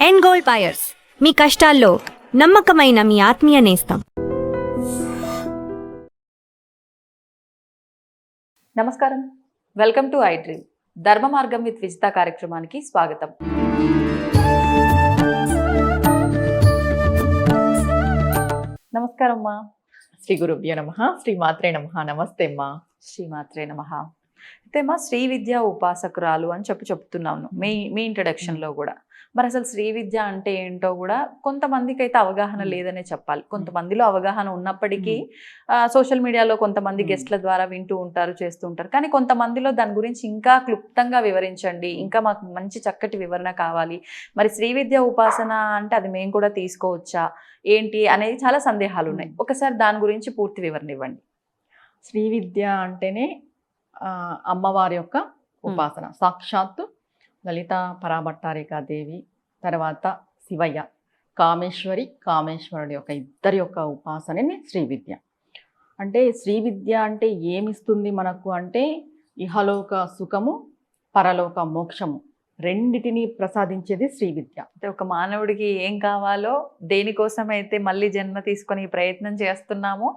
And gold buyers, మీ కష్టాల్లో నమ్మకమైన మీ ఆత్మీయ నేస్తం. నమస్కారం, వెల్కమ్ టు ఐ డ్రీమ్. ధర్మ మార్గం విత్ విజిత కార్యక్రమానికి స్వాగతం. నమస్కారం అమ్మా. శ్రీ గురుభ్యో నమః. శ్రీ మాత్రే నమః. నమస్తే అమ్మా. శ్రీమాత్రే నమః. అయితే మా శ్రీ విద్యా ఉపాసకురాలు అని చెప్తున్నాను మీ ఇంట్రడక్షన్లో కూడా. మరి అసలు శ్రీ విద్య అంటే ఏంటో కూడా కొంతమందికి అయితే అవగాహన లేదనే చెప్పాలి. కొంతమందిలో అవగాహన ఉన్నప్పటికీ సోషల్ మీడియాలో కొంతమంది గెస్ట్ల ద్వారా వింటూ ఉంటారు, చేస్తూ ఉంటారు. కానీ కొంతమందిలో దాని గురించి ఇంకా క్లుప్తంగా వివరించండి, ఇంకా మాకు మంచి చక్కటి వివరణ కావాలి, మరి శ్రీ విద్య ఉపాసన అంటే అది మేము కూడా తీసుకోవచ్చా ఏంటి అనేది చాలా సందేహాలు ఉన్నాయి. ఒకసారి దాని గురించి పూర్తి వివరణ ఇవ్వండి. శ్రీ విద్య అంటేనే అమ్మవారి యొక్క ఉపాసన. సాక్షాత్తు లలిత పరాభట్టారికాదేవి, తర్వాత శివయ్య, కామేశ్వరుడి యొక్క ఇద్దరి యొక్క ఉపాసనని శ్రీ విద్య. అంటే శ్రీ విద్య అంటే ఏమిస్తుంది మనకు అంటే ఇహలోక సుఖము, పరలోక మోక్షము రెండిటిని ప్రసాదించేది శ్రీ విద్య. అంటే ఒక మానవుడికి ఏం కావాలో, దేనికోసం అయితే మళ్ళీ జన్మ తీసుకొని ప్రయత్నం చేస్తున్నామో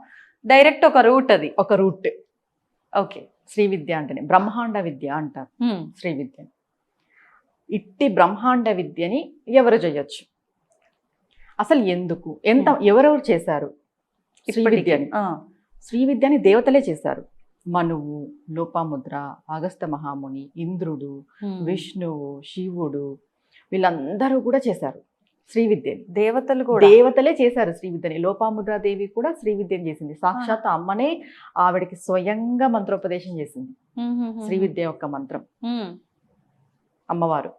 డైరెక్ట్ ఒక రూట్, అది ఒక రూట్. ఓకే. శ్రీ విద్య అంటేనే బ్రహ్మాండ విద్య అంటారు శ్రీ విద్య. ఇట్టి బ్రహ్మాండ విద్యని ఎవరు చేయొచ్చు, అసలు ఎందుకు, ఎవరెవరు చేశారు శ్రీ విద్యని? శ్రీ విద్యని దేవతలే చేశారు. మనువు, లోపాముద్ర, అగస్త్య మహాముని, ఇంద్రుడు, విష్ణువు, శివుడు, వీళ్ళందరూ కూడా చేశారు శ్రీ విద్యని. దేవతలే చేశారు శ్రీ విద్యని. లోపాముద్రాదేవి కూడా శ్రీ విద్యని చేసింది. సాక్షాత్ అమ్మనే ఆవిడకి స్వయంగా మంత్రోపదేశం చేసింది శ్రీ విద్య యొక్క మంత్రం. అమ్మవారు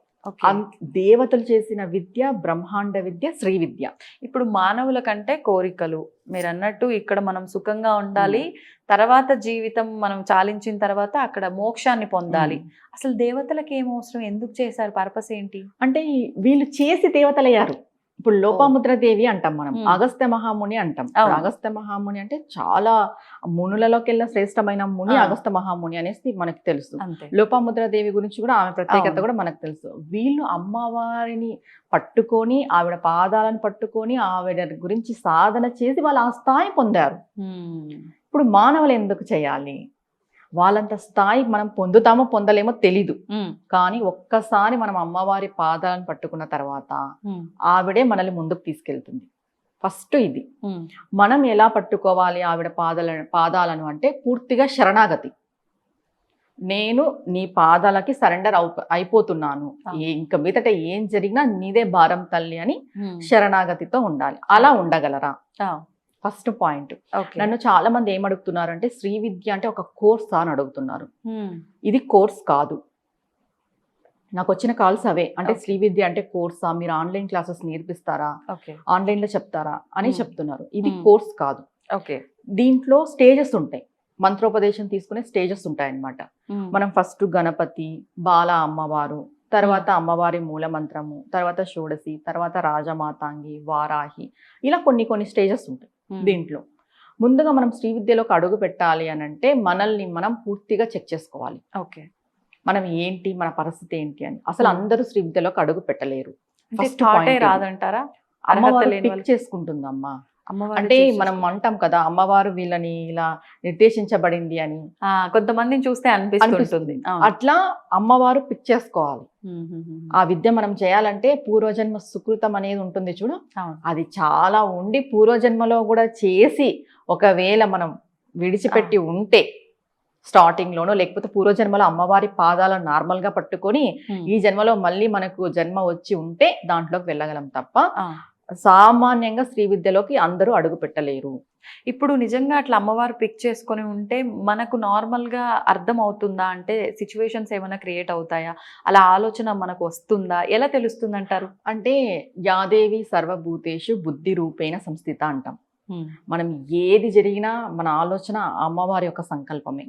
దేవతలు చేసిన విద్య బ్రహ్మాండ విద్య శ్రీ విద్య. ఇప్పుడు మానవుల కంటే కోరికలు, మీరు అన్నట్టు ఇక్కడ మనం సుఖంగా ఉండాలి, తర్వాత జీవితం మనం చాలించిన తర్వాత అక్కడ మోక్షాన్ని పొందాలి. అసలు దేవతలకు ఏం అవసరం, ఎందుకు చేశారు, పర్పస్ ఏంటి? అంటే వీళ్ళు చేసి దేవతలయ్యారు. ఇప్పుడు లోపాముద్రాదేవి అంటాం మనం, అగస్త్య మహాముని అంటాం. అగస్త్య మహాముని అంటే చాలా మునులలోకెల్లా శ్రేష్టమైన ముని అగస్త్య మహాముని అనేసి మనకు తెలుసు. లోపాముద్రాదేవి గురించి కూడా ఆమె ప్రత్యేకత కూడా మనకు తెలుసు. వీళ్ళు అమ్మవారిని పట్టుకొని, ఆవిడ పాదాలను పట్టుకొని, ఆవిడ గురించి సాధన చేసి వాళ్ళు ఆ స్థాయి పొందారు. ఇప్పుడు మానవులు ఎందుకు చేయాలి? వాళ్ళంత స్థాయి మనం పొందుతామో పొందలేమో తెలీదు, కానీ ఒక్కసారి మనం అమ్మవారి పాదాలను పట్టుకున్న తర్వాత ఆవిడే మనల్ని ముందుకు తీసుకెళ్తుంది. ఫస్ట్ ఇది మనం ఎలా పట్టుకోవాలి ఆవిడ పాదాలను అంటే పూర్తిగా శరణాగతి. నేను నీ పాదాలకి సరెండర్ అయిపోతున్నాను, ఇంకా మీదట ఏం జరిగినా నీదే భారం తల్లి అని శరణాగతితో ఉండాలి. అలా ఉండగలరా? First point. నన్ను చాలా మంది ఏమడుగుతున్నారు అంటే శ్రీ విద్య అంటే ఒక కోర్సా అని అడుగుతున్నారు. ఇది కోర్స్ కాదు. నాకు వచ్చిన కాల్స్ అవే. అంటే శ్రీ విద్య అంటే కోర్సా, మీరు ఆన్లైన్ క్లాసెస్ నేర్పిస్తారా, ఆన్లైన్ లో చెప్తారా అని చెప్తున్నారు. ఇది కోర్స్ కాదు. దీంట్లో స్టేజెస్ ఉంటాయి, మంత్రోపదేశం తీసుకునే స్టేజెస్ ఉంటాయి అన్నమాట. మనం ఫస్ట్ గణపతి, బాల అమ్మవారు, తర్వాత అమ్మవారి మూల మంత్రము, తర్వాత షోడశి, తర్వాత రాజమాతాంగి, వారాహి, ఇలా కొన్ని స్టేజెస్ ఉంటాయి. దీంట్లో ముందుగా మనం శ్రీ విద్యలోకి అడుగు పెట్టాలి అని అంటే మనల్ని మనం పూర్తిగా చెక్ చేసుకోవాలి. మనం ఏంటి, మన పరిస్థితి ఏంటి అని. అసలు అందరూ శ్రీ విద్యలోకి అడుగు పెట్టలేరు. రాదంటారా? అమ్మవారు పిక్ చేసుకుంటుంది అమ్మ. అంటే మనం అంటాం కదా, అమ్మవారు వీళ్ళని ఇలా నిర్దేశించబడింది అని కొంతమందిని చూస్తే అనిపిస్తుంది. అట్లా అమ్మవారు పిక్ చేసుకోవాలి. ఆ విద్య మనం చేయాలంటే పూర్వజన్మ సుకృతం అనేది ఉంటుంది చూడు, అది చాలా ఉండి పూర్వజన్మలో కూడా చేసి ఒకవేళ మనం విడిచిపెట్టి ఉంటే స్టార్టింగ్ లోనో, లేకపోతే పూర్వజన్మలో అమ్మవారి పాదాలను నార్మల్ గా పట్టుకొని ఈ జన్మలో మళ్ళీ మనకు జన్మ వచ్చి ఉంటే దాంట్లోకి వెళ్ళగలం తప్ప సామాన్యంగా శ్రీ విద్యలోకి అందరూ అడుగు పెట్టలేరు. ఇప్పుడు నిజంగా అట్లా అమ్మవారు పిక్ చేసుకొని ఉంటే మనకు నార్మల్ గా అర్థం అవుతుందా? అంటే సిచ్యువేషన్స్ ఏమైనా క్రియేట్ అవుతాయా? అలా ఆలోచన మనకు వస్తుందా? ఎలా తెలుస్తుంది అంటారు? అంటే యాదేవి సర్వభూతేషు బుద్ధి రూపేణ సంస్థిత అంటాం. మనం ఏది జరిగినా మన ఆలోచన అమ్మవారి యొక్క సంకల్పమే.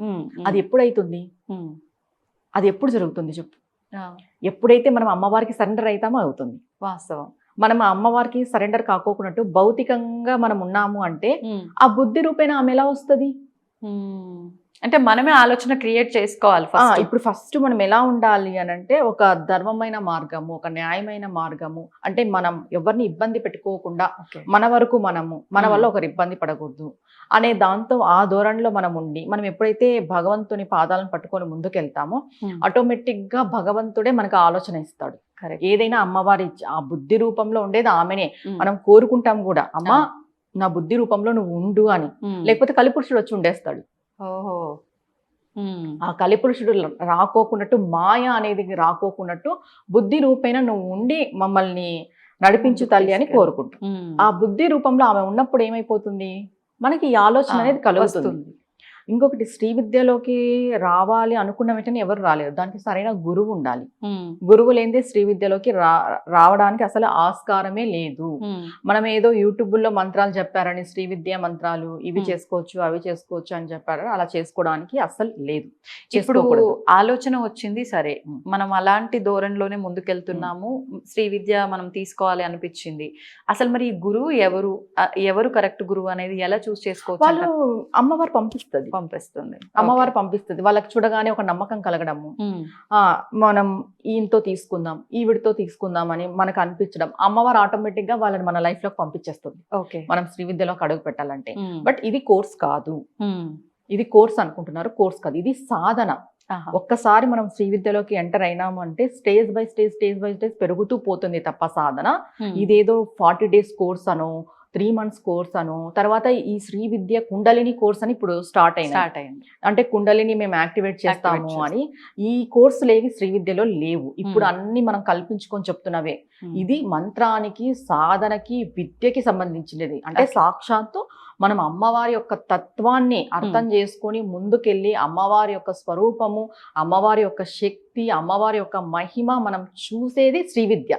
అది ఎప్పుడైతుంది, అది ఎప్పుడు జరుగుతుంది చెప్పు? ఎప్పుడైతే మనం అమ్మవారికి సరెండర్ అవుతామో అవుతుంది. వాస్తవం. మనం ఆ అమ్మవారికి సరెండర్ కాకోకున్నట్టు భౌతికంగా మనం ఉన్నాము అంటే ఆ బుద్ధి రూపేణ ఆమె ఎలా వస్తుంది? అంటే మనమే ఆలోచన క్రియేట్ చేసుకోవాలి ఫస్ట్. ఇప్పుడు ఫస్ట్ మనం ఎలా ఉండాలి అని అంటే ఒక ధర్మమైన మార్గము, ఒక న్యాయమైన మార్గము, అంటే మనం ఎవరిని ఇబ్బంది పెట్టుకోకుండా మన వరకు మనము, మన వల్ల ఒకరు ఇబ్బంది పడకూడదు అనే దాంతో ఆ ధోరణిలో మనం ఉండి మనం ఎప్పుడైతే భగవంతుని పాదాలను పట్టుకొని ముందుకెళ్తామో ఆటోమేటిక్ గా భగవంతుడే మనకు ఆలోచన ఇస్తాడు. ఏదైనా అమ్మవారి ఆ బుద్ధి రూపంలో ఉండేది ఆమెనే. మనం కోరుకుంటాం కూడా, అమ్మా నా బుద్ధి రూపంలో నువ్వు ఉండు అని. లేకపోతే కలిపురుషుడు వచ్చి ఉండేస్తాడు. ఓహో. ఆ కలిపురుషుడు రాకోకున్నట్టు, మాయ అనేది రాకోకున్నట్టు బుద్ధి రూపేణ నువ్వు ఉండి మమ్మల్ని నడిపించు తల్లి అని కోరుకుంటాం. ఆ బుద్ధి రూపంలో ఆమె ఉన్నప్పుడు ఏమైపోతుంది, మనకి ఈ ఆలోచన అనేది కలుగుతుంది. ఇంకొకటి, శ్రీ విద్యలోకి రావాలి అనుకున్న వెంటనే ఎవరు రాలేరు, దానికి సరైన గురువు ఉండాలి. గురువు లేనిదే శ్రీ విద్యలోకి రావడానికి అసలు ఆస్కారమే లేదు. మనం ఏదో యూట్యూబ్ లో మంత్రాలు చెప్పారని శ్రీ విద్య మంత్రాలు ఇవి చేసుకోవచ్చు అవి చేసుకోవచ్చు అని చెప్పారు, అలా చేసుకోవడానికి అసలు లేదు. ఇప్పుడు ఆలోచన వచ్చింది, సరే మనం అలాంటి ధోరణిలోనే ముందుకెళ్తున్నాము, శ్రీ విద్య మనం తీసుకోవాలి అనిపించింది. అసలు మరి ఈ గురువు ఎవరు కరెక్ట్ గురువు అనేది ఎలా చూస్ చేసుకోవచ్చు? వాళ్ళు అమ్మవారు పంపిస్తుంది. అమ్మవారు పంపిస్తుంది. వాళ్ళకి చూడగానే ఒక నమ్మకం కలగడము, మనం ఈయనతో తీసుకుందాం ఈవిడితో తీసుకుందాం అని మనకు అనిపించడం, అమ్మవారు ఆటోమేటిక్ గా వాళ్ళని మన లైఫ్ లోకి పంపించేస్తుంది మనం శ్రీ విద్యలోకి అడుగు పెట్టాలంటే. బట్ ఇది కోర్స్ కాదు, ఇది కోర్స్ అనుకుంటున్నారు, కోర్స్ కాదు, ఇది సాధన. ఒక్కసారి మనం శ్రీ విద్యలోకి ఎంటర్ అయినాము అంటే స్టేజ్ బై స్టేజ్ పెరుగుతూ పోతుంది తప్ప సాధన. ఇదేదో 40 days కోర్స్ అనో 3 months కోర్స్ అను, తర్వాత ఈ శ్రీ విద్య కుండలిని కోర్స్ అని ఇప్పుడు స్టార్ట్ అయింది. అంటే కుండలిని మేము యాక్టివేట్ చేస్తాము అని. ఈ కోర్సులు ఏవి శ్రీ విద్యలో లేవు. ఇప్పుడు అన్ని మనం కల్పించుకొని చెప్తున్నవే. ఇది మంత్రానికి, సాధనకి, విద్యకి సంబంధించినది. అంటే సాక్షాత్తు మనం అమ్మవారి యొక్క తత్వాన్ని అర్థం చేసుకొని ముందుకెళ్ళి అమ్మవారి యొక్క స్వరూపము, అమ్మవారి యొక్క శక్తి, అమ్మవారి యొక్క మహిమ మనం చూసేది శ్రీ విద్య.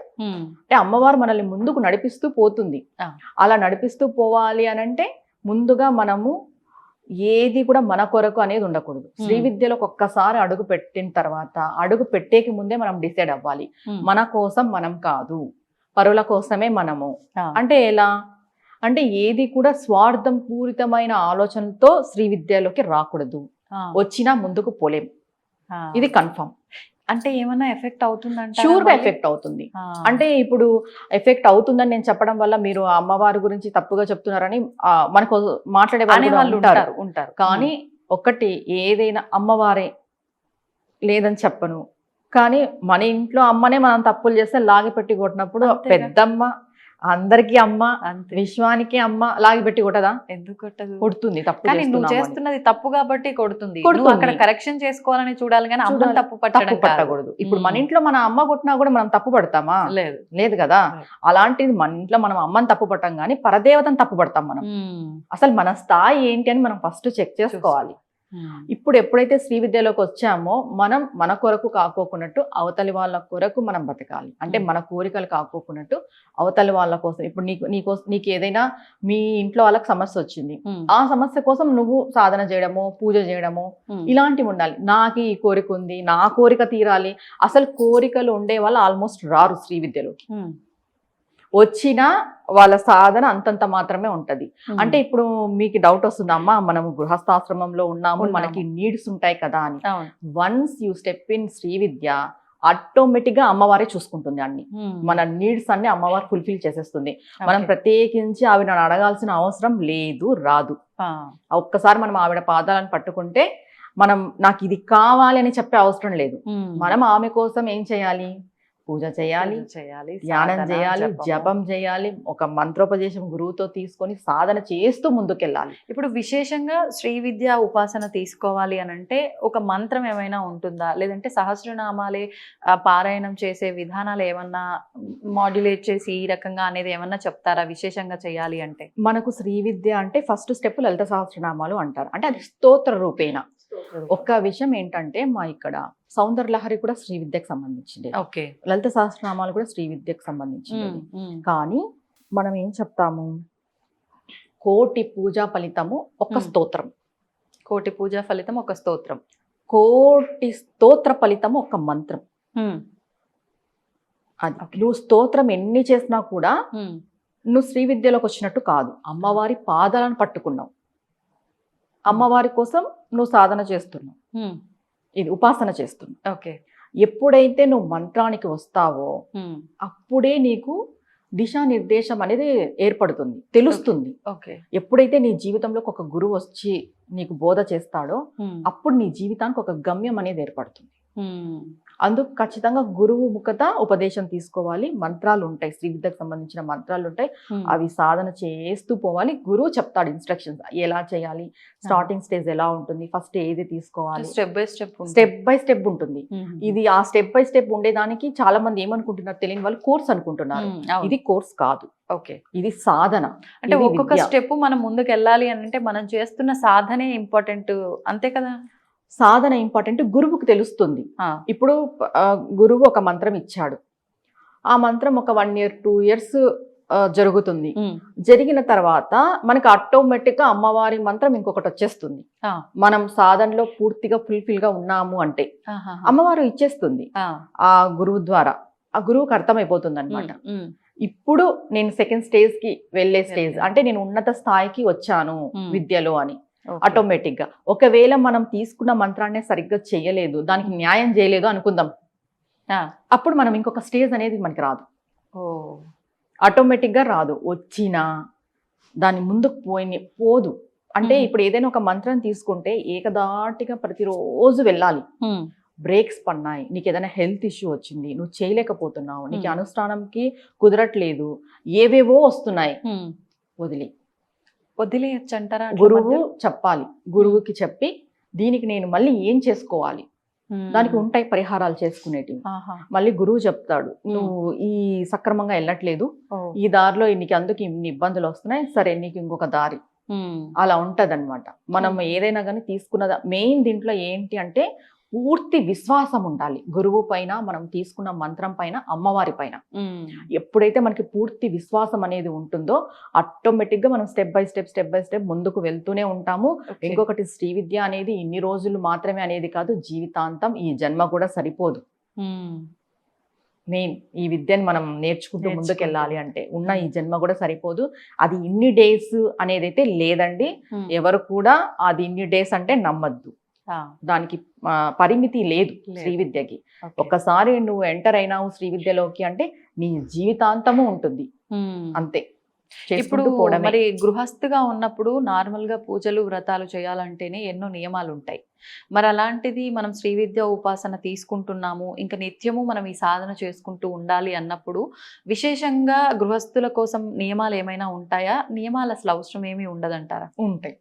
అంటే అమ్మవారు మనల్ని ముందుకు నడిపిస్తూ పోతుంది. అలా నడిపిస్తూ పోవాలి అని అంటే ముందుగా మనము ఏది కూడా మన కొరకు అనేది ఉండకూడదు. శ్రీ విద్యలోకి ఒక్కసారి అడుగు పెట్టిన తర్వాత అడుగు పెట్టేకి ముందే మనం డిసైడ్ అవ్వాలి, మన కోసం మనం కాదు, పరుల కోసమే మనము. అంటే ఎలా అంటే ఏది కూడా స్వార్థం పూరితమైన ఆలోచనతో శ్రీ విద్యలోకి రాకూడదు. వచ్చినా ముందుకు పోలేం, ఇది కన్ఫర్మ్. అంటే ఏమన్నా ఎఫెక్ట్ అవుతుందంటే షూర్ గా ఎఫెక్ట్ అవుతుంది. అంటే ఇప్పుడు ఎఫెక్ట్ అవుతుందని నేను చెప్పడం వల్ల మీరు అమ్మవారి గురించి తప్పుగా చెప్తున్నారని మనకు మాట్లాడే వాళ్ళు ఉంటారు. కానీ ఒకటి, ఏదైనా అమ్మవారే లేదని చెప్పను, కానీ మన ఇంట్లో అమ్మనే మనం తప్పులు చేస్తే లాగి పెట్టి కొట్టినప్పుడు పెద్దమ్మ అందరికీ అమ్మ, విశ్వానికి అమ్మ లాగి పెట్టి కొట్టదా? ఎందుకు కొట్టదు? కొడుతుంది. తప్పు నువ్వు చేస్తున్నది తప్పు కాబట్టి కొడుతుంది. అక్కడ కరెక్షన్ చేసుకోవాలని చూడాలి కానీ అమ్మ తప్పు పట్టకూడదు. ఇప్పుడు మన ఇంట్లో మన అమ్మ కొట్టినా కూడా మనం తప్పు పడతామా? లేదు కదా. అలాంటిది మన ఇంట్లో మనం అమ్మని తప్పు పట్టాం కానీ పరదేవతను తప్పు పడతాం మనం. అసలు మన స్థాయి ఏంటి అని మనం ఫస్ట్ చెక్ చేసుకోవాలి. ఇప్పుడు ఎప్పుడైతే శ్రీ విద్యలోకి వచ్చామో మనం మన కొరకు కాకోకున్నట్టు అవతలి వాళ్ళ కొరకు మనం బతకాలి. అంటే మన కోరికలు కాకోకున్నట్టు అవతలి వాళ్ళ కోసం. ఇప్పుడు నీకు ఏదైనా మీ ఇంట్లో వాళ్ళకి సమస్య వచ్చింది, ఆ సమస్య కోసం నువ్వు సాధన చేయడము, పూజ చేయడము ఇలాంటివి ఉండాలి. నాకు ఈ కోరిక ఉంది, నా కోరిక తీరాలి. అసలు కోరికలు ఉండే వాళ్ళు ఆల్మోస్ట్ రారు శ్రీ విద్యలోకి. వచ్చినా వాళ్ళ సాధన అంతంత మాత్రమే ఉంటది. అంటే ఇప్పుడు మీకు డౌట్ వస్తుందమ్మా, మనము గృహస్థాశ్రమంలో ఉన్నాము, మనకి నీడ్స్ ఉంటాయి కదా అని. Once you step in Shri Vidya automatic గా అమ్మవారే చూసుకుంటుంది అన్ని. మన నీడ్స్ అన్ని అమ్మవారు ఫుల్ఫిల్ చేసేస్తుంది. మనం ప్రత్యేకించి ఆవిడ అడగాల్సిన అవసరం లేదు, రాదు. ఒక్కసారి మనం ఆవిడ పాదాలను పట్టుకుంటే మనం నాకు ఇది కావాలి అని చెప్పే అవసరం లేదు. మనం ఆమె కోసం ఏం చేయాలి? పూజ చేయాలి, ధ్యానం చేయాలి, జపం చేయాలి, ఒక మంత్రోపదేశం గురువుతో తీసుకొని సాధన చేస్తూ ముందుకెళ్ళాలి. ఇప్పుడు విశేషంగా శ్రీ విద్య ఉపాసన తీసుకోవాలి అని అంటే ఒక మంత్రం ఏమైనా ఉంటుందా, లేదంటే సహస్రనామాలే పారాయణం చేసే విధానాలు ఏమన్నా మాడ్యులేట్ చేసి ఈ రకంగా అనేది ఏమన్నా చెప్తారా విశేషంగా చేయాలి అంటే? మనకు శ్రీ విద్య అంటే ఫస్ట్ స్టెప్ లలిత సహస్రనామాలు అంటారు. అంటే అది స్తోత్ర రూపేణ. ఒక్క విషయం ఏంటంటే మా ఇక్కడ సౌందర్యలహరి కూడా శ్రీ విద్యకు సంబంధించింది, లలిత సహస్రనామాలు కూడా శ్రీ విద్యకు సంబంధించింది. కానీ మనం ఏం చెప్తాము, కోటి పూజా ఫలితము ఒక స్తోత్రం, కోటి పూజా ఫలితం ఒక స్తోత్రం, కోటి స్తోత్ర ఫలితము ఒక మంత్రం. అది నువ్వు స్తోత్రం ఎన్ని చేసినా కూడా నువ్వు శ్రీ విద్యలోకి వచ్చినట్టు కాదు. అమ్మవారి పాదాలను పట్టుకున్నావు, అమ్మవారి కోసం నువ్వు సాధన చేస్తున్నావు, ఇది ఉపాసన చేస్తున్నావు. ఓకే. ఎప్పుడైతే నువ్వు మంత్రానికి వస్తావో అప్పుడే నీకు దిశానిర్దేశం అనేది ఏర్పడుతుంది, తెలుస్తుంది. ఓకే. ఎప్పుడైతే నీ జీవితంలోకి ఒక గురువు వచ్చి నీకు బోధ చేస్తాడో అప్పుడు నీ జీవితానికి ఒక గమ్యం అనేది ఏర్పడుతుంది. అందుకు ఖచ్చితంగా గురువు ముఖత ఉపదేశం తీసుకోవాలి. మంత్రాలు ఉంటాయి, శ్రీ విద్యకు సంబంధించిన మంత్రాలు ఉంటాయి, అవి సాధన చేస్తూ పోవాలి. గురువు చెప్తాడు ఇన్స్ట్రక్షన్స్ ఎలా చేయాలి, స్టార్టింగ్ స్టేజ్ ఎలా ఉంటుంది, ఫస్ట్ ఏది తీసుకోవాలి, స్టెప్ బై స్టెప్ ఉంటుంది. ఇది ఆ స్టెప్ బై స్టెప్ ఉండేదానికి చాలా మంది ఏమనుకుంటున్నారు, తెలియని వాళ్ళు కోర్స్ అనుకుంటున్నారు. ఇది కోర్స్ కాదు, ఓకే, ఇది సాధన. అంటే ఒక్కొక్క స్టెప్ మనం ముందుకు వెళ్ళాలి అని అంటే మనం చేస్తున్న సాధనే ఇంపార్టెంట్, అంతే కదా. సాధన ఇంపార్టెంట్, గురువుకు తెలుస్తుంది. ఇప్పుడు గురువు ఒక మంత్రం ఇచ్చాడు, ఆ మంత్రం ఒక 1 year 2 years జరుగుతుంది. జరిగిన తర్వాత మనకి ఆటోమేటిక్ గా అమ్మవారి మంత్రం ఇంకొకటి వచ్చేస్తుంది. మనం సాధనలో పూర్తిగా ఫుల్ఫిల్ గా ఉన్నాము అంటే అమ్మవారు ఇచ్చేస్తుంది ఆ గురువు ద్వారా, ఆ గురువుకి అర్థమైపోతుంది అనమాట. ఇప్పుడు నేను సెకండ్ స్టేజ్ కి వెళ్ళే స్టేజ్ అంటే నేను ఉన్నత స్థాయికి వచ్చాను విద్యలో అని ఆటోమేటిక్ గా. ఒకవేళ మనం తీసుకున్న మంత్రాన్ని సరిగ్గా చేయలేదు, దానికి న్యాయం చేయలేదు అనుకుందాం, అప్పుడు మనం ఇంకొక స్టేజ్ అనేది మనకి రాదు, ఆటోమేటిక్ గా రాదు. వచ్చినా దాని ముందుకు పోదు. అంటే ఇప్పుడు ఏదైనా ఒక మంత్రం తీసుకుంటే ఏకదాటిగా ప్రతిరోజు వెళ్ళాలి. బ్రేక్స్ పడినాయి, నీకు ఏదైనా హెల్త్ ఇష్యూ వచ్చింది, నువ్వు చేయలేకపోతున్నావు, నీకు అనుష్ఠానంకి కుదరట్లేదు, ఏవేవో వస్తున్నాయి, వదిలేయచ్చు అంటారా? గురువు చెప్పాలి, గురువుకి చెప్పి దీనికి నేను మళ్ళీ ఏం చేసుకోవాలి, దానికి ఉంటాయి పరిహారాలు చేసుకునేటివి. మళ్ళీ గురువు చెప్తాడు, నువ్వు ఈ సక్రమంగా వెళ్ళట్లేదు, ఈ దారిలో నీకు అందుకు ఇన్ని ఇబ్బందులు వస్తున్నాయి, సరే నీకు ఇంకొక దారి, అలా ఉంటదన్నమాట. మనం ఏదైనా కానీ తీసుకున్న మెయిన్ దీంట్లో ఏంటి అంటే పూర్తి విశ్వాసం ఉండాలి గురువు పైన, మనం తీసుకున్న మంత్రం పైన, అమ్మవారి పైన. ఎప్పుడైతే మనకి పూర్తి విశ్వాసం అనేది ఉంటుందో ఆటోమేటిక్ గా మనం స్టెప్ బై స్టెప్ ముందుకు వెళ్తూనే ఉంటాము. ఇంకొకటి, శ్రీ విద్య అనేది ఇన్ని రోజులు మాత్రమే అనేది కాదు, జీవితాంతం, ఈ జన్మ కూడా సరిపోదు. మెయిన్ ఈ విద్యని మనం నేర్చుకుంటూ ముందుకెళ్ళాలి అంటే ఉన్న ఈ జన్మ కూడా సరిపోదు. అది ఇన్ని డేస్ అనేది అయితే లేదండి, ఎవరు కూడా అది ఇన్ని డేస్ అంటే నమ్మద్దు, దానికి పరిమితి లేదు శ్రీ విద్యకి. ఒక్కసారి నువ్వు ఎంటర్ అయినావు శ్రీ విద్యలోకి అంటే నీ జీవితాంతము ఉంటుంది అంతే. ఇప్పుడు మరి గృహస్థుగా ఉన్నప్పుడు నార్మల్ గా పూజలు వ్రతాలు చేయాలంటేనే ఎన్నో నియమాలు ఉంటాయి. మరి అలాంటిది మనం శ్రీ విద్య ఉపాసన తీసుకుంటున్నాము, ఇంకా నిత్యము మనం ఈ సాధన చేసుకుంటూ ఉండాలి అన్నప్పుడు విశేషంగా గృహస్థుల కోసం నియమాలు ఏమైనా ఉంటాయా? నియమాలు అసలు అవసరం ఏమీ ఉండదంటారా? ఉంటాయి.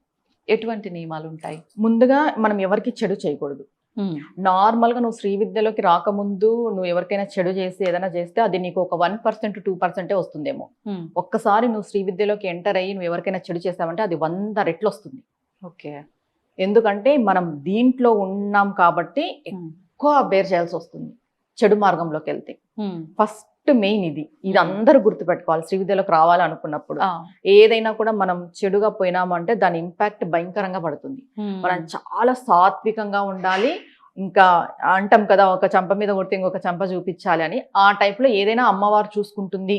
ఎటువంటి నియమాలు ఉంటాయి? ముందుగా మనం ఎవరికి చెడు చేయకూడదు. నార్మల్ గా నువ్వు శ్రీ విద్యలోకి రాకముందు నువ్వు ఎవరికైనా చెడు చేసి ఏదైనా చేస్తే అది నీకు ఒక 1% 2% వస్తుందేమో. ఒక్కసారి నువ్వు శ్రీ విద్యలోకి ఎంటర్ అయ్యి నువ్వు ఎవరికైనా చెడు చేసావంటే అది 100 రెట్లు వస్తుంది. ఓకే, ఎందుకంటే మనం దీంట్లో ఉన్నాం కాబట్టి ఎక్కువ బేర్ చేయాల్సి వస్తుంది చెడు మార్గంలోకి వెళ్తే. ఫస్ట్ మెయిన్ ఇది అందరూ గుర్తుపెట్టుకోవాలి. శ్రీ విద్యలోకి రావాలనుకున్నప్పుడు ఏదైనా కూడా మనం చెడుగా పోయినామంటే దాని ఇంపాక్ట్ భయంకరంగా పడుతుంది. మనం చాలా సాత్వికంగా ఉండాలి. ఇంకా అంటాం కదా, ఒక చంప మీద కొడితే ఇంకొక చంప చూపించాలి అని. ఆ టైప్ లో ఏదైనా అమ్మవారు చూసుకుంటుంది,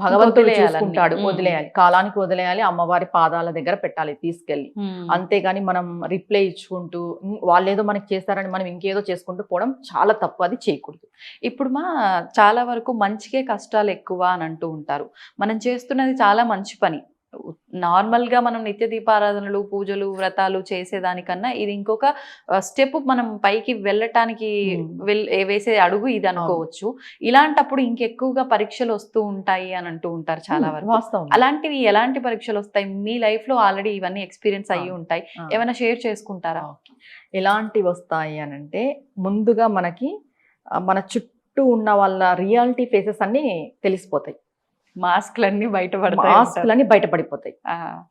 భగవంతుడు చూసుకుంటాడు, వదిలేయాలి, కాలానికి వదిలేయాలి, అమ్మవారి పాదాల దగ్గర పెట్టాలి తీసుకెళ్ళి. అంతేగాని మనం రిప్లై ఇచ్చుకుంటూ వాళ్ళేదో మనకి చేస్తారని మనం ఇంకేదో చేసుకుంటూ పోవడం చాలా తప్పు, అది చేయకూడదు. ఇప్పుడు చాలా వరకు మంచికే కష్టాలు ఎక్కువ అని అంటూ ఉంటారు. మనం చేస్తున్నది చాలా మంచి పని, నార్మల్ గా మనం నిత్య దీపారాధనలు పూజలు వ్రతాలు చేసేదానికన్నా ఇది ఇంకొక స్టెప్, మనం పైకి వెళ్ళటానికి వేసే అడుగు ఇది అనుకోవచ్చు. ఇలాంటప్పుడు ఇంకెక్కువగా పరీక్షలు వస్తూ ఉంటాయి అని అంటూ ఉంటారు చాలా వరకు. అలాంటివి ఎలాంటి పరీక్షలు వస్తాయి? మీ లైఫ్ లో ఆల్రెడీ ఇవన్నీ ఎక్స్పీరియన్స్ అయ్యి ఉంటాయి, ఏమైనా షేర్ చేసుకుంటారా? ఎలాంటివి వస్తాయి అని అంటే, ముందుగా మనకి మన చుట్టూ ఉన్న వాళ్ళ రియాలిటీ ఫేసెస్ అన్ని తెలిసిపోతాయి. మాస్క్లన్నీ బయటపడిపోతాయి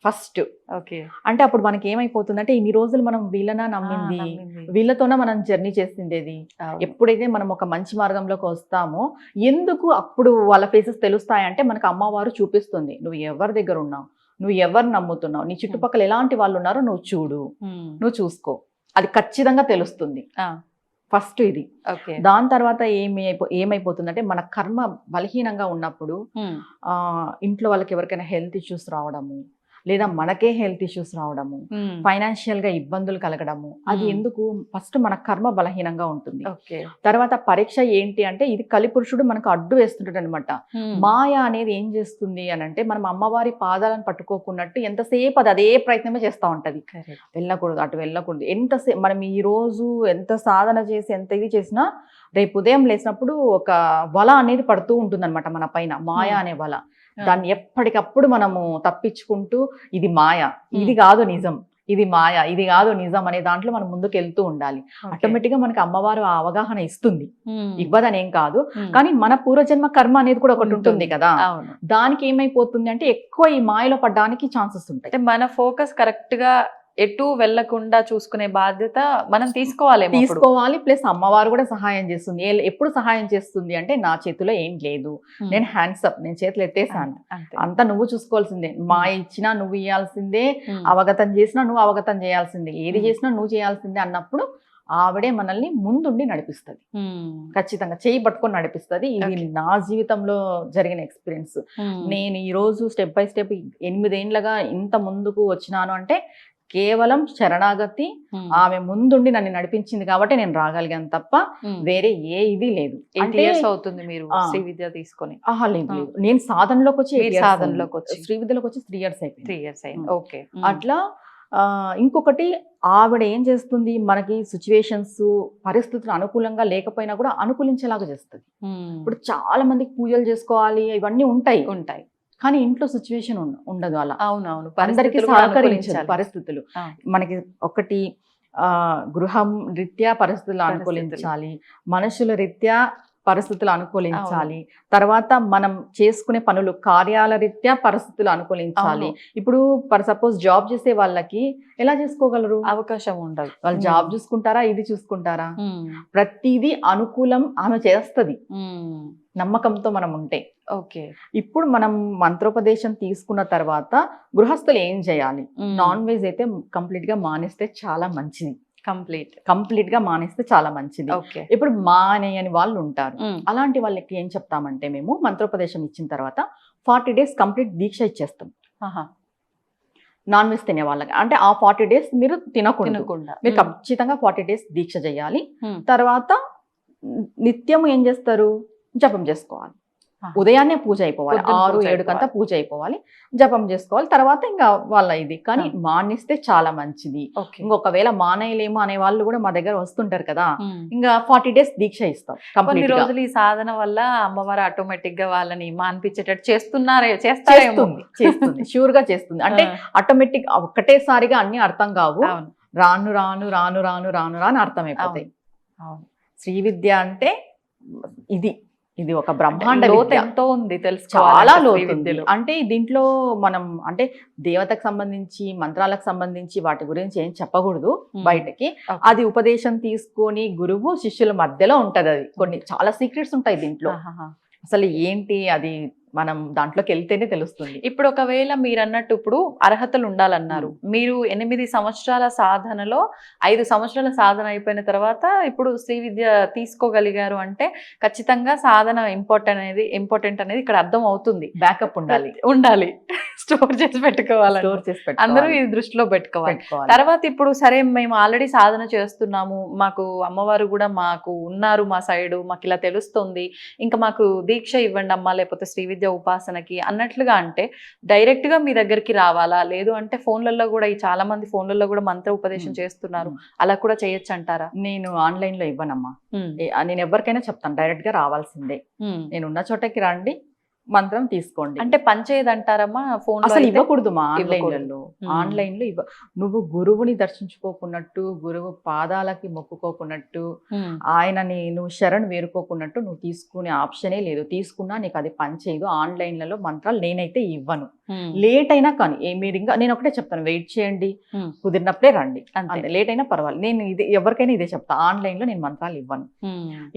ఫస్ట్. ఓకే, అంటే అప్పుడు మనకి ఏమైపోతుందంటే ఇన్ని రోజులు మనం వీళ్ళనా నమ్మింది, వీళ్ళతోనే మనం జర్నీ చేసిండేది. ఎప్పుడైతే మనం ఒక మంచి మార్గంలోకి వస్తామో ఎందుకు అప్పుడు వాళ్ళ ఫేసెస్ తెలుస్తాయంటే మనకు అమ్మవారు చూపిస్తుంది, నువ్వు ఎవరి దగ్గర ఉన్నావు, నువ్వు ఎవరు నమ్ముతున్నావు, నీ చుట్టుపక్కల ఎలాంటి వాళ్ళు ఉన్నారో నువ్వు చూడు, నువ్వు చూసుకో, అది ఖచ్చితంగా తెలుస్తుంది ఫస్ట్ ఇది. దాని తర్వాత ఏమైపోతుందంటే మన కర్మ బలహీనంగా ఉన్నప్పుడు ఇంట్లో వాళ్ళకి ఎవరికైనా హెల్త్ ఇష్యూస్ రావడము, లేదా మనకే హెల్త్ ఇష్యూస్ రావడము, ఫైనాన్షియల్ గా ఇబ్బందులు కలగడము, అది ఎందుకు? ఫస్ట్ మన కర్మ బలహీనంగా ఉంటుంది. ఓకే. తర్వాత పరీక్ష ఏంటి అంటే ఇది కలిపురుషుడు మనకు అడ్డు వేస్తుంటాడు అనమాట. మాయ అనేది ఏం చేస్తుంది అని అంటే మనం అమ్మవారి పాదాలను పట్టుకోకున్నట్టు ఎంతసేపు అది అదే ప్రయత్నమే చేస్తూ ఉంటది. వెళ్ళకూడదు, అటు వెళ్ళకూడదు. ఎంతసేపు మనం ఈ రోజు ఎంత సాధన చేసి ఎంత ఇది చేసినా రేపు ఉదయం లేచినప్పుడు ఒక వల అనేది పడుతూ ఉంటుంది అనమాట మన పైన, మాయ అనే వల. దాన్ని ఎప్పటికప్పుడు మనము తప్పించుకుంటూ ఇది మాయ, ఇది కాదు నిజం, ఇది మాయ, ఇది కాదు నిజం అనే దాంట్లో మనం ముందుకు వెళ్తూ ఉండాలి. ఆటోమేటిక్ గా మనకి అమ్మవారు ఆ అవగాహన ఇస్తుంది, ఇవ్వదని ఏం కాదు. కానీ మన పూర్వజన్మ కర్మ అనేది కూడా ఒకటి ఉంటుంది కదా, దానికి ఏమైపోతుంది అంటే ఎక్కువ ఈ మాయలో పడడానికి ఛాన్సెస్ ఉంటాయి. మన ఫోకస్ కరెక్ట్ గా ఎటు వెళ్లకుండా చూసుకునే బాధ్యత మనం తీసుకోవాలి. ప్లస్ అమ్మవారు కూడా సహాయం చేస్తుంది. ఎప్పుడు సహాయం చేస్తుంది అంటే నా చేతిలో ఏం లేదు, నేను హ్యాండ్స్ అప్, నేను చేతులు ఎత్తేసాను, అంతా నువ్వు చూసుకోవాల్సిందే, మాయ ఇచ్చినా నువ్వు ఇవ్వాల్సిందే, అవగతం చేసినా నువ్వు అవగతం చేయాల్సిందే, ఏది చేసినా నువ్వు చేయాల్సిందే అన్నప్పుడు ఆవిడే మనల్ని ముందుండి నడిపిస్తుంది. ఖచ్చితంగా చేయి పట్టుకొని నడిపిస్తుంది. ఇది నా జీవితంలో జరిగిన ఎక్స్పీరియన్స్. నేను ఈ రోజు స్టెప్ బై స్టెప్ 8 ఏళ్లుగా ఇంత ముందుకు వచ్చినాను అంటే కేవలం శరణాగతి, ఆమె ముందుండి నన్ను నడిపించింది కాబట్టి నేను రాగలిగాను తప్ప వేరే ఏ ఇది లేదు. అంటే అవుతుంది మీరు శ్రీ విద్య తీసుకొని? లేదు, నేను సాధనలోకి వచ్చి శ్రీ విద్యలోకి వచ్చి 3 years అయిపోయింది. 3 years అయింది. ఓకే. అట్లా ఇంకొకటి ఆవిడ ఏం చేస్తుంది, మనకి సిచ్యువేషన్స్ పరిస్థితులు అనుకూలంగా లేకపోయినా కూడా అనుకూలించేలాగా చేస్తుంది. ఇప్పుడు చాలా మందికి పూజలు చేసుకోవాలి ఇవన్నీ ఉంటాయి, కానీ ఇంట్లో సిచ్యువేషన్ ఉండదు అలా. అవునవును, అందరికి సహకరించాలి పరిస్థితులు. మనకి ఒకటి గృహం రీత్యా పరిస్థితులు అనుకూలించాలి, మనుషుల రీత్యా పరిస్థితులు అనుకూలించాలి, తర్వాత మనం చేసుకునే పనులు కార్యాల రీత్యా పరిస్థితులు అనుకూలించాలి. ఇప్పుడు ఫర్ సపోజ్ జాబ్ చేసే వాళ్ళకి ఎలా చేసుకోగలరు? అవకాశం ఉండదు. వాళ్ళు జాబ్ చూసుకుంటారా, ఇది చూసుకుంటారా? ప్రతిదీ అనుకూలం ఆమె చేస్తుంది నమ్మకంతో మనం ఉంటే. ఓకే. ఇప్పుడు మనం మంత్రోపదేశం తీసుకున్న తర్వాత గృహస్థులు ఏం చేయాలి? నాన్ వెజ్ అయితే కంప్లీట్ గా మానేస్తే చాలా మంచిది. కంప్లీట్ గా మానేస్తే చాలా మంచిది. ఇప్పుడు మానేయని వాళ్ళు ఉంటారు, అలాంటి వాళ్ళకి ఏం చెప్తామంటే మేము మంత్రోపదేశం ఇచ్చిన తర్వాత 40 days కంప్లీట్ దీక్ష ఇచ్చేస్తాం నాన్ వెజ్ తినే వాళ్ళకి. అంటే ఆ 40 days మీరు తినకుండా మీరు ఖచ్చితంగా 40 days దీక్ష చేయాలి. తర్వాత నిత్యం ఏం చేస్తారు? జపం చేసుకోవాలి. ఉదయాన్నే పూజ అయిపోవాలి, 6-7 కంతా పూజ అయిపోవాలి, జపం చేసుకోవాలి. తర్వాత ఇంకా వాళ్ళ ఇది. కానీ మానేస్తే చాలా మంచిది. ఇంకొకవేళ మానేయలేము అనే వాళ్ళు కూడా మా దగ్గర వస్తుంటారు కదా, ఇంకా 40 days దీక్ష ఇస్తాం. కొన్ని రోజులు ఈ సాధన వల్ల అమ్మవారు ఆటోమేటిక్ గా వాళ్ళని మాన్పించేటట్టు చేస్తుంది ష్యూర్ గా చేస్తుంది. అంటే ఆటోమేటిక్ ఒక్కటేసారిగా అన్ని అర్థం కావు, రాను రాను రాను రాను రాను రాను అర్థమైపోతాయి. శ్రీ విద్య అంటే ఇది ఒక బ్రహ్మాండ ఎంతో ఉంది, తెలుసు, చాలా లోతు. అంటే దీంట్లో మనం అంటే దేవతకు సంబంధించి మంత్రాలకు సంబంధించి వాటి గురించి ఏం చెప్పకూడదు బయటకి. అది ఉపదేశం తీసుకొని గురువు శిష్యుల మధ్యలో ఉంటది. అది కొన్ని చాలా సీక్రెట్స్ ఉంటాయి దీంట్లో. అసలు ఏంటి అది మనం దాంట్లోకి వెళ్తేనే తెలుస్తుంది. ఇప్పుడు ఒకవేళ మీరు అన్నట్టు ఇప్పుడు అర్హతలు ఉండాలన్నారు, మీరు 8 సంవత్సరాల సాధనలో 5 సంవత్సరాల సాధన అయిపోయిన తర్వాత ఇప్పుడు శ్రీ విద్య తీసుకోగలిగారు అంటే ఖచ్చితంగా సాధన ఇంపార్టెంట్ అనేది ఇక్కడ అర్థం అవుతుంది. బ్యాకప్ ఉండాలి, స్టోర్ చేసి పెట్టుకోవాలి, అందరూ ఇది దృష్టిలో పెట్టుకోవాలి. తర్వాత ఇప్పుడు సరే మేము ఆల్రెడీ సాధన చేస్తున్నాము, మాకు అమ్మవారు కూడా మాకు ఉన్నారు మా సైడు, మాకు ఇలా తెలుస్తుంది, ఇంకా మాకు దీక్ష ఇవ్వండి అమ్మా, లేకపోతే శ్రీ విద్య ఉపాసనకి అన్నట్లుగా అంటే డైరెక్ట్ గా మీ దగ్గరికి రావాలా? లేదు అంటే ఫోన్లలో కూడా చాలా మంది ఫోన్లలో కూడా మంత్ర ఉపదేశం చేస్తున్నారు, అలా కూడా చేయొచ్చు అంటారా? నేను ఆన్లైన్ లో ఇవ్వనమ్మా, నేను ఎవరికైనా చెప్తాను డైరెక్ట్ గా రావాల్సిందే, నేను ఉన్న చోటకి రండి, మంత్రం తీసుకోండి. అంటే పంచేదంటారమ్మా ఫోన్ అసలు ఇవ్వకూడదు మా ఆన్లైన్ లో నువ్వు గురువుని దర్శించుకోకున్నట్టు, గురువు పాదాలకి మొక్కుకోకున్నట్టు, ఆయనని నువ్వు శరణ్ వేరుకోకున్నట్టు నువ్వు తీసుకునే ఆప్షనే లేదు. తీసుకున్నా నీకు అది పనిచేయదు. ఆన్లైన్లలో మంత్రాలు నేనైతే ఇవ్వను. లేట్ అయినా కానీ మీరు ఇంకా నేను ఒకటే చెప్తాను, వెయిట్ చేయండి, కుదిరినప్పుడే రండి, అంతే. లేట్ అయినా పర్వాలేదు, నేను ఇది ఎవరికైనా ఇదే చెప్తా, ఆన్లైన్ లో నేను మంత్రాలు ఇవ్వను.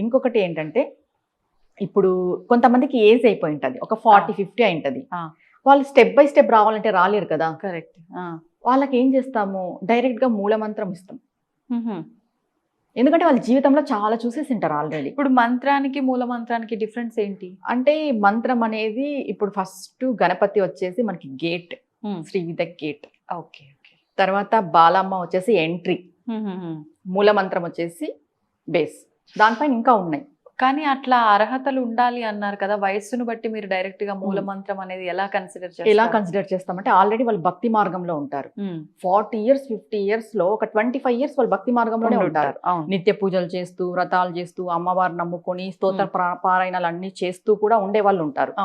ఇంకొకటి ఏంటంటే ఇప్పుడు కొంతమందికి ఏజ్ అయిపోయి ఉంటుంది, ఒక 40-50 అయి ఉంటుంది, వాళ్ళు స్టెప్ బై స్టెప్ రావాలంటే రాలేరు కదా. కరెక్ట్. వాళ్ళకి ఏం చేస్తాము, డైరెక్ట్ గా మూలమంత్రం ఇస్తాం. ఎందుకంటే వాళ్ళ జీవితంలో చాలా చూసేసి ఉంటారు ఆల్రెడీ. ఇప్పుడు మంత్రానికి మూల మంత్రానికి డిఫరెన్స్ ఏంటి అంటే మంత్రం అనేది ఇప్పుడు ఫస్ట్ గణపతి వచ్చేసి మనకి గేట్, శ్రీ విద్య గేట్. Okay okay. తర్వాత బాలమ్మ వచ్చేసి ఎంట్రీ, మూల మంత్రం వచ్చేసి బేస్. దానిపైన ఇంకా ఉన్నాయి. కానీ అట్లా అర్హతలు ఉండాలి అన్నారు కదా, వయస్సును బట్టి మీరు డైరెక్ట్ గా మూల మంత్రం అనేది ఎలా కన్సిడర్ చేస్తారు? ఎలా కన్సిడర్ చేస్తామంటే ఆల్రెడీ వాళ్ళు భక్తి మార్గంలో ఉంటారు. 40 years 50 years లో ఒక 25 years వాళ్ళు భక్తి మార్గంలోనే ఉంటారు. నిత్య పూజలు చేస్తూ, వ్రతాలు చేస్తూ, అమ్మవారు నమ్ముకొని స్తోత్ర పారాయణాలు అన్ని చేస్తూ కూడా ఉండే వాళ్ళు ఉంటారు.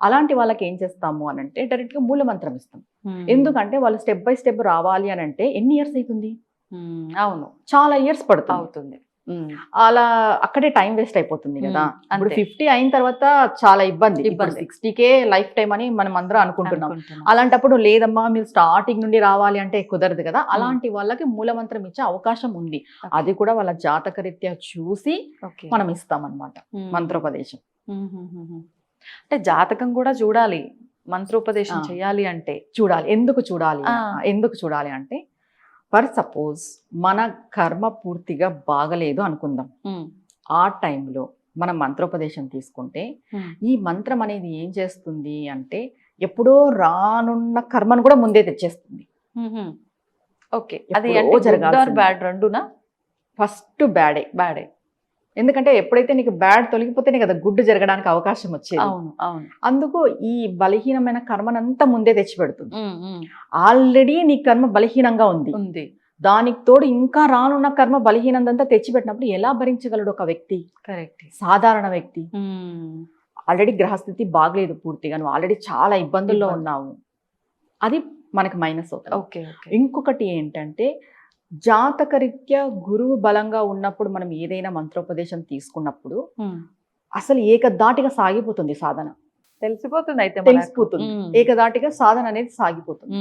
అలాంటి వాళ్ళకి ఏం చేస్తాము అని అంటే డైరెక్ట్ గా మూల మంత్రం ఇస్తాం. ఎందుకంటే వాళ్ళు స్టెప్ బై స్టెప్ రావాలి అని అంటే ఎన్ని ఇయర్స్ అవుతుంది? అవును, చాలా ఇయర్స్ అవుతుంది. అలా అక్కడే టైం వేస్ట్ అయిపోతుంది కదా. ఇప్పుడు 50 అయిన తర్వాత చాలా ఇబ్బంది. 60K లైఫ్ టైం అని మనం అందరం అనుకుంటున్నాం. అలాంటప్పుడు లేదమ్మా మీరు స్టార్టింగ్ నుండి రావాలి అంటే కుదరదు కదా. అలాంటి వాళ్ళకి మూలమంత్రం ఇచ్చే అవకాశం ఉంది. అది కూడా వాళ్ళ జాతక రీత్యా చూసి మనం ఇస్తాం అన్నమాట మంత్రోపదేశం. అంటే జాతకం కూడా చూడాలి మంత్రోపదేశం చేయాలి అంటే. ఎందుకు చూడాలి అంటే ఫర్ సపోజ్ మన కర్మ పూర్తిగా బాగలేదు అనుకుందాం. ఆ టైంలో మనం మంత్రోపదేశం తీసుకుంటే ఈ మంత్రం అనేది ఏం చేస్తుంది అంటే ఎప్పుడో రానున్న కర్మను కూడా ముందే తెచ్చేస్తుంది. ఓకే, అది జరగాలి. బ్యాడ్ రెండునా? ఫస్ట్ బ్యాడే. ఎందుకంటే ఎప్పుడైతే నీకు బ్యాడ్ తొలగిపోతేనే కదా గుడ్ జరగడానికి అవకాశం వచ్చేది. అందుకు ఈ బలహీనమైన కర్మనంతా ముందే తెచ్చిపెడుతుంది. ఆల్రెడీ నీ కర్మ బలహీనంగా ఉంది, దానికి తోడు ఇంకా రానున్న కర్మ బలహీనంతా తెచ్చిపెట్టినప్పుడు ఎలా భరించగలడు ఒక వ్యక్తి? కరెక్ట్, సాధారణ వ్యక్తి. ఆల్రెడీ గ్రహస్థితి బాగలేదు పూర్తిగా, నువ్వు ఆల్రెడీ చాలా ఇబ్బందుల్లో ఉన్నావు, అది మనకి మైనస్ అవుతుంది. ఇంకొకటి ఏంటంటే జాతకరీత్యా గురువు బలంగా ఉన్నప్పుడు మనం ఏదైనా మంత్రోపదేశం తీసుకున్నప్పుడు అసలు ఏకదాటిగా సాగిపోతుంది సాధన. తెలిసిపోతుంది ఏకదాటిగా సాధన అనేది సాగిపోతుంది.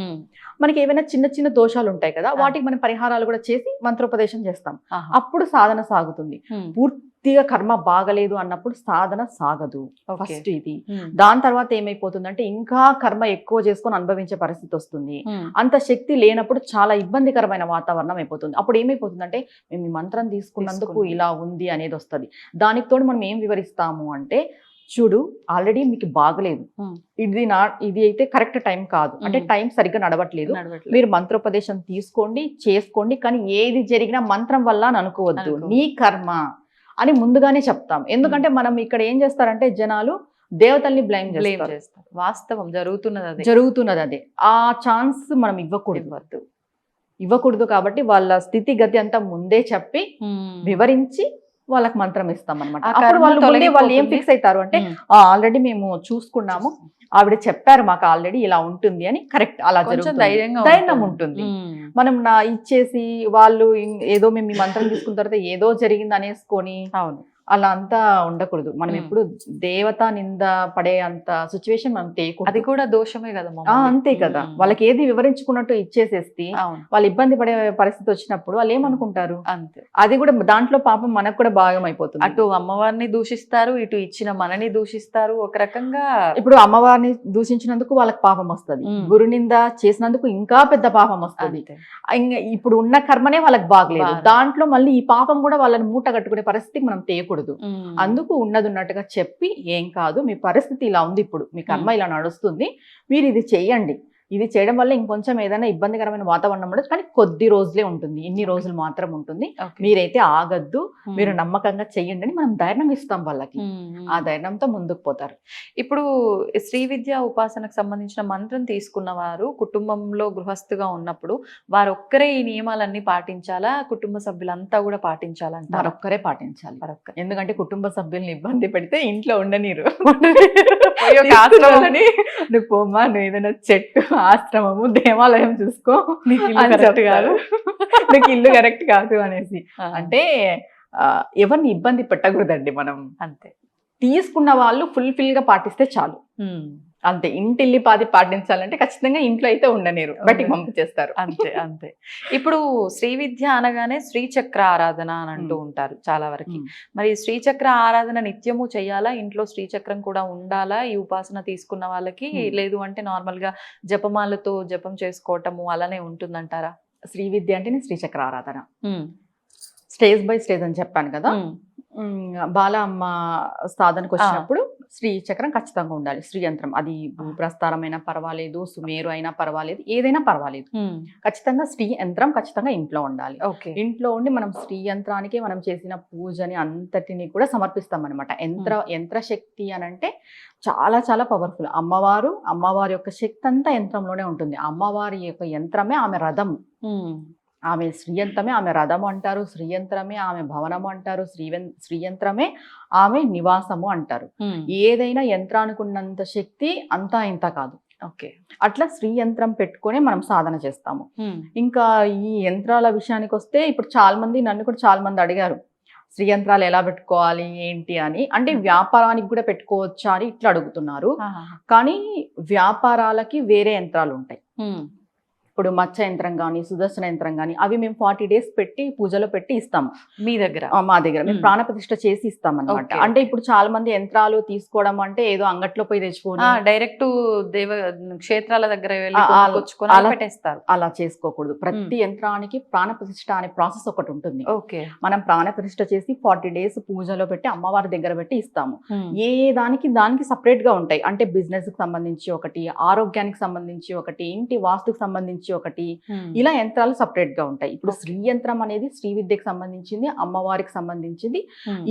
మనకి ఏమైనా చిన్న చిన్న దోషాలు ఉంటాయి కదా, వాటికి మనం పరిహారాలు కూడా చేసి మంత్రోపదేశం చేస్తాం. అప్పుడు సాధన సాగుతుంది. పూర్తిగా కర్మ బాగలేదు అన్నప్పుడు సాధన సాగదు. ఫస్ట్ ఇది. దాని తర్వాత ఏమైపోతుందంటే ఇంకా కర్మ ఎక్కువ చేసుకొని అనుభవించే పరిస్థితి వస్తుంది. అంత శక్తి లేనప్పుడు చాలా ఇబ్బందికరమైన వాతావరణం అయిపోతుంది. అప్పుడు ఏమైపోతుందంటే మేము ఈ మంత్రం తీసుకున్నందుకు ఇలా ఉంది అనేది వస్తుంది. దానికి తోడు మనం ఏం వివరిస్తాము అంటే చూడు ఆల్రెడీ మీకు బాగలేదు, ఇది అయితే కరెక్ట్ టైం కాదు, అంటే టైం సరిగ్గా నడవట్లేదు, మీరు మంత్రోపదేశం తీసుకోండి చేసుకోండి, కానీ ఏది జరిగినా మంత్రం వల్ల అని అనుకోవద్దు, నీ కర్మ అని ముందుగానే చెప్తాం. ఎందుకంటే మనం ఇక్కడ ఏం చేస్తారంటే జనాలు దేవతల్ని బ్లేమ్ చేస్తారు. వాస్తవం జరుగుతున్నది అదే. ఆ ఛాన్స్ మనం ఇవ్వకూడదు కాబట్టి వాళ్ళ స్థితిగతి అంతా ముందే చెప్పి వివరించి వాళ్ళకి మంత్రం ఇస్తాం అనమాట. అప్పుడు వాళ్ళు ఏం ఫిక్స్ అవుతారు అంటే ఆల్రెడీ మేము చూసుకున్నాము, ఆవిడ చెప్పారు మాకు ఆల్రెడీ ఇలా ఉంటుంది అని. కరెక్ట్, అలా ధైర్యం ఉంటుంది. మనం ఇచ్చేసి వాళ్ళు ఏదో మేము ఈ మంత్రం తీసుకున్న తర్వాత ఏదో జరిగింది అనేసుకొని అలా అంతా ఉండకూడదు. మనం ఎప్పుడు దేవత నింద పడే అంత సిచ్యువేషన్ మనం తేయకూడదు. అది కూడా దోషమే కదా. అంతే కదా, వాళ్ళకి ఏది వివరించుకున్నట్టు ఇచ్చేసేస్తే వాళ్ళు ఇబ్బంది పడే పరిస్థితి వచ్చినప్పుడు వాళ్ళు ఏమనుకుంటారు? అంతే, అది కూడా దాంట్లో పాపం మనకు కూడా భాగం అయిపోతుంది. అటు అమ్మవారిని దూషిస్తారు, ఇటు ఇచ్చిన మనని దూషిస్తారు. ఒక రకంగా ఇప్పుడు అమ్మవారిని దూషించినందుకు వాళ్ళకి పాపం వస్తుంది, గురు నింద చేసినందుకు ఇంకా పెద్ద పాపం వస్తుంది. ఇప్పుడు ఉన్న కర్మనే వాళ్ళకి బాగలేదు, దాంట్లో మళ్ళీ ఈ పాపం కూడా వాళ్ళని మూట కట్టుకునే పరిస్థితికి మనం తేయకూడదు. అందుకు ఉన్నది ఉన్నట్టుగా చెప్పి ఏం కాదు, మీ పరిస్థితి ఇలా ఉంది, ఇప్పుడు మీ కర్మ ఇలా నడుస్తుంది, మీరు ఇది చెయ్యండి, ఇది చేయడం వల్ల ఇంకొంచెం ఏదైనా ఇబ్బందికరమైన వాతావరణం ఉండదు, కానీ కొద్ది రోజులే ఉంటుంది, ఇన్ని రోజులు మాత్రం ఉంటుంది, మీరైతే ఆగద్దు, మీరు నమ్మకంగా చెయ్యండి అని మనం ధైర్యం ఇస్తాం వాళ్ళకి. ఆ ధైర్యంతో ముందుకు పోతారు. ఇప్పుడు శ్రీ విద్యా ఉపాసనకు సంబంధించిన మంత్రం తీసుకున్న వారు కుటుంబంలో గృహస్థుగా ఉన్నప్పుడు వారు ఒక్కరే ఈ నియమాలన్నీ పాటించాలా, కుటుంబ సభ్యులంతా కూడా పాటించాలంట? వారొక్కరే పాటించాలి. ఎందుకంటే కుటుంబ సభ్యుల్ని ఇబ్బంది పెడితే ఇంట్లో ఉండనీరు. నువ్వు పోమ్మా, నువ్వు ఏదైనా చెట్టు, ఆశ్రమము, దేవాలయం చూసుకో, నీకు ఇల్లు కరెక్ట్ కాదు అనేసి. అంటే ఎవరిని ఇబ్బంది పెట్టకూడదండి మనం. అంతే, తీసుకున్న వాళ్ళు ఫుల్ఫిల్ గా పాటిస్తే చాలు. అంతే, ఇంటిల్లి పాటించాలంటే ఖచ్చితంగా ఇంట్లో అయితే ఉండనేరు, బయటికి పంపించేస్తారు. అంతే. ఇప్పుడు శ్రీ విద్య అనగానే శ్రీచక్ర ఆరాధన అని అంటూ ఉంటారు చాలా వరకు. మరి శ్రీచక్ర ఆరాధన నిత్యము చెయ్యాలా? ఇంట్లో శ్రీచక్రం కూడా ఉండాలా ఈ ఉపాసన తీసుకున్న వాళ్ళకి? లేదు అంటే నార్మల్ గా జపమాలతో జపం చేసుకోవటము అలానే ఉంటుందంటారా? శ్రీ విద్య అంటేనే శ్రీచక్ర ఆరాధన. స్టేజ్ బై స్టేజ్ అని చెప్పాను కదా. బాల అమ్మ సాధనకు వచ్చినప్పుడు శ్రీ చక్రం ఖచ్చితంగా ఉండాలి. శ్రీ యంత్రం అది భూప్రస్థానమైనా పర్వాలేదు, సుమేరు అయినా పర్వాలేదు, ఏదైనా పర్వాలేదు, ఖచ్చితంగా శ్రీ యంత్రం ఖచ్చితంగా ఇంట్లో ఉండాలి. ఓకే. ఇంట్లో ఉండి మనం శ్రీ యంత్రానికి మనం చేసిన పూజని అంతటిని కూడా సమర్పిస్తాం అనమాట. యంత్ర శక్తి అని అంటే చాలా చాలా పవర్ఫుల్. అమ్మవారి యొక్క శక్తి అంతా యంత్రంలోనే ఉంటుంది. అమ్మవారి యొక్క యంత్రమే ఆమె రథం, ఆమె శ్రీయంత్రమే ఆమె రథము అంటారు, శ్రీయంత్రమే ఆమె భవనము అంటారు, శ్రీయంత్రమే ఆమె నివాసము అంటారు. ఏదైనా యంత్రానికి ఉన్నంత శక్తి అంతా ఇంత కాదు. ఓకే. అట్లా శ్రీయంత్రం పెట్టుకొని మనం సాధన చేస్తాము. ఇంకా ఈ యంత్రాల విషయానికి వస్తే ఇప్పుడు నన్ను కూడా చాలా మంది అడిగారు శ్రీయంత్రాలు ఎలా పెట్టుకోవాలి ఏంటి అని. అంటే వ్యాపారానికి కూడా పెట్టుకోవచ్చా అని ఇట్లా అడుగుతున్నారు. కానీ వ్యాపారాలకి వేరే యంత్రాలు ఉంటాయి. ఇప్పుడు మచ్చ యంత్రం కానీ సుదర్శన యంత్రం కానీ అవి మేము 40 days పెట్టి పూజలో పెట్టి ఇస్తాము. మీ దగ్గర? మా దగ్గర మేము ప్రాణప్రతిష్ఠ చేసి ఇస్తాం అనమాట. అంటే ఇప్పుడు చాలా మంది యంత్రాలు తీసుకోవడం అంటే ఏదో అంగట్లో పోయి తెచ్చుకొని డైరెక్ట్ క్షేత్రాల దగ్గర పెట్టేస్తారు. అలా చేసుకోకూడదు. ప్రతి యంత్రానికి ప్రాణప్రతిష్ఠ అనే ప్రాసెస్ ఒకటి ఉంటుంది. ఓకే. మనం ప్రాణప్రతిష్ఠ చేసి 40 days పూజలో పెట్టి అమ్మవారి దగ్గర పెట్టి ఇస్తాము. ఏ దానికి సపరేట్ గా ఉంటాయి. అంటే బిజినెస్ కి సంబంధించి ఒకటి, ఆరోగ్యానికి సంబంధించి ఒకటి, ఇంటి వాస్తుకు సంబంధించి ఒకటి, ఇలా యంత్రాలు సపరేట్ గా ఉంటాయి. ఇప్పుడు శ్రీ యంత్రం అనేది శ్రీ విద్యకు సంబంధించింది, అమ్మవారికి సంబంధించింది.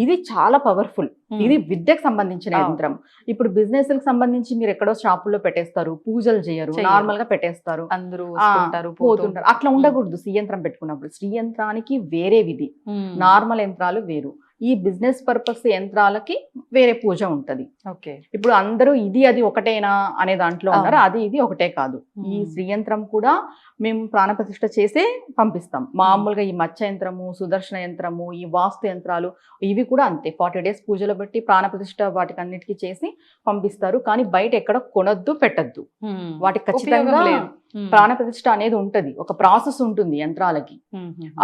ఇది చాలా పవర్ఫుల్. ఇది విద్యకు సంబంధించిన యంత్రం. ఇప్పుడు బిజినెస్ కి సంబంధించి మీరు ఎక్కడో షాపుల్లో పెట్టేస్తారు, పూజలు చేయరు, నార్మల్ గా పెట్టేస్తారు, అందరూ పోతుంటారు. అట్లా ఉండకూడదు. శ్రీ యంత్రం పెట్టుకున్నప్పుడు శ్రీ యంత్రానికి వేరే విధి, నార్మల్ యంత్రాలు వేరు. ఈ బిజినెస్ పర్పస్ యంత్రాలకి వేరే పూజ ఉంటది. ఓకే. ఇప్పుడు అందరూ అది ఒకటేనా అనే దాంట్లో ఉన్నారు. ఇది ఒకటే కాదు. ఈ శ్రీ యంత్రం కూడా మేము ప్రాణప్రతిష్ఠ చేసే పంపిస్తాం. మామూలుగా ఈ మచ్చ యంత్రము, సుదర్శన యంత్రము, ఈ వాస్తు యంత్రాలు ఇవి కూడా అంతే. 40 days పూజలో పెట్టి ప్రాణప్రతిష్ఠ వాటికి అన్నిటికీ చేసి పంపిస్తారు. కానీ బయట ఎక్కడ కొనొద్దు, పెట్టద్దు. వాటికి ఖచ్చితంగా ప్రాణప్రతిష్ఠ అనేది ఉంటది. ఒక ప్రాసెస్ ఉంటుంది యంత్రాలకి.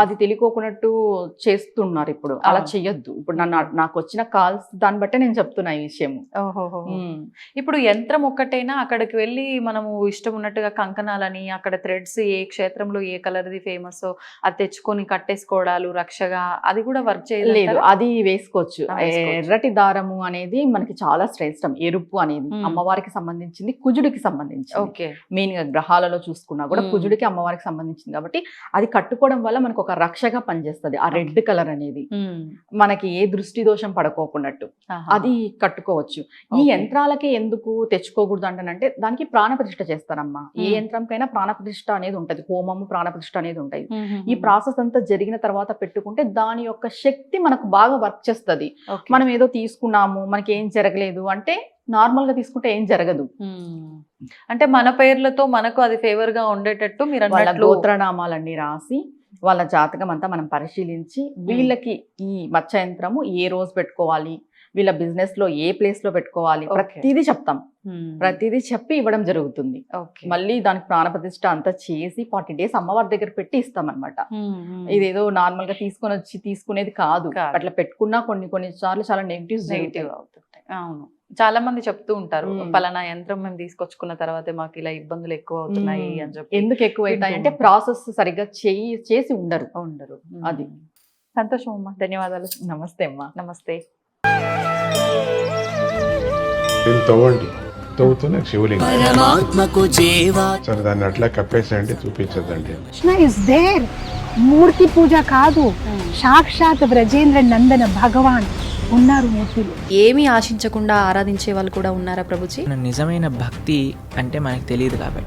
అది తెలియకోకున్నట్టు చేస్తున్నారు ఇప్పుడు. అలా చెయ్యొద్దు. ఇప్పుడు నాకు వచ్చిన కాల్స్ దాన్ని బట్టే నేను చెప్తున్నా ఈ విషయం. ఇప్పుడు యంత్రం ఒక్కటైనా అక్కడికి వెళ్ళి మనము ఇష్టం ఉన్నట్టుగా కంకణాలని, అక్కడ థ్రెడ్స్ ఏ క్షేత్రంలో ఏ కలర్ది ఫేమస్ అది తెచ్చుకొని కట్టేసుకోవడాలు రక్షగా, అది కూడా వర్క్ చేయలేదు? అది వేసుకోవచ్చు. ఎర్రటి దారము అనేది మనకి చాలా శ్రేష్టం. ఎరుపు అనేది అమ్మవారికి సంబంధించింది, కుజుడికి సంబంధించింది. ఓకే. మెయిన్ గా గ్రహాలలో చూసుకున్నా కూడా కుజుడికి అమ్మవారికి సంబంధించింది కాబట్టి అది కట్టుకోవడం వల్ల మనకు ఒక రక్షగా పనిచేస్తుంది. ఆ రెడ్ కలర్ అనేది మనకి ఏ దృష్టి దోషం పడుకోకున్నట్టు అది కట్టుకోవచ్చు. ఈ యంత్రాలకి ఎందుకు తెచ్చుకోకూడదు అంటే దానికి ప్రాణప్రతిష్ఠ చేస్తారమ్మా. ఏ యంత్రంకైనా ప్రాణప్రతిష్ఠ అనేది ఉంటది, హోమము ప్రాణప్రతిష్ఠ అనేది ఉంటది. ఈ ప్రాసెస్ అంతా జరిగిన తర్వాత పెట్టుకుంటే దాని యొక్క శక్తి మనకు బాగా వర్క్ చేస్తుంది. మనం ఏదో తీసుకున్నాము మనకి ఏం జరగలేదు అంటే నార్మల్ గా తీసుకుంటే ఏం జరగదు. అంటే మన పేర్లతో మనకు అది ఫేవర్ గా ఉండేటట్టు మీరు వాళ్ళ గోత్రనామాలన్నీ రాసి వాళ్ళ జాతకం అంతా మనం పరిశీలించి వీళ్ళకి ఈ మచ్చ యంత్రము ఏ రోజు పెట్టుకోవాలి, వీళ్ళ బిజినెస్ లో ఏ ప్లేస్ లో పెట్టుకోవాలి, ప్రతిదీ చెప్తాం. ప్రతిదీ చెప్పి ఇవ్వడం జరుగుతుంది. మళ్ళీ దానికి ప్రాణప్రతిష్ఠ అంతా చేసి 40 days అమ్మవారి దగ్గర పెట్టి ఇస్తాం అనమాట. ఇదేదో నార్మల్ గా తీసుకునేది కాదు. అట్లా పెట్టుకున్నా కొన్ని సార్లు చాలా నెగిటివ్ అవుతుంటాయి. అవును, చాలా మంది చెప్తూ ఉంటారు పలానా యంత్రం మేము తీసుకొచ్చుకున్న తర్వాత మాకు ఇలా ఇబ్బందులు ఎక్కువ అవుతున్నాయి అని చెప్పి. ఎందుకు ఎక్కువ అవుతాయి అంటే ప్రాసెస్ సరిగ్గా చేసి ఉండరు. అది. సంతోషం అమ్మా, ధన్యవాదాలు. నమస్తే అమ్మా. నమస్తే. తవ్వండి, తవ్వుతూనే శివలింగం సరే దాన్ని అట్లా కప్పేసేయండి, చూపించదండి. Krishna is there. మూర్తి పూజ కాదు, సాక్షాత్ బ్రజేంద్ర నందన భగవాన్ ఉన్నారు మూర్తిలో. ఏమీ ఆశించకుండా ఆరాధించే వాళ్ళు కూడా ఉన్నారా ప్రభుజీ? నిజమైన భక్తి అంటే మనకు తెలియదు కాబట్టి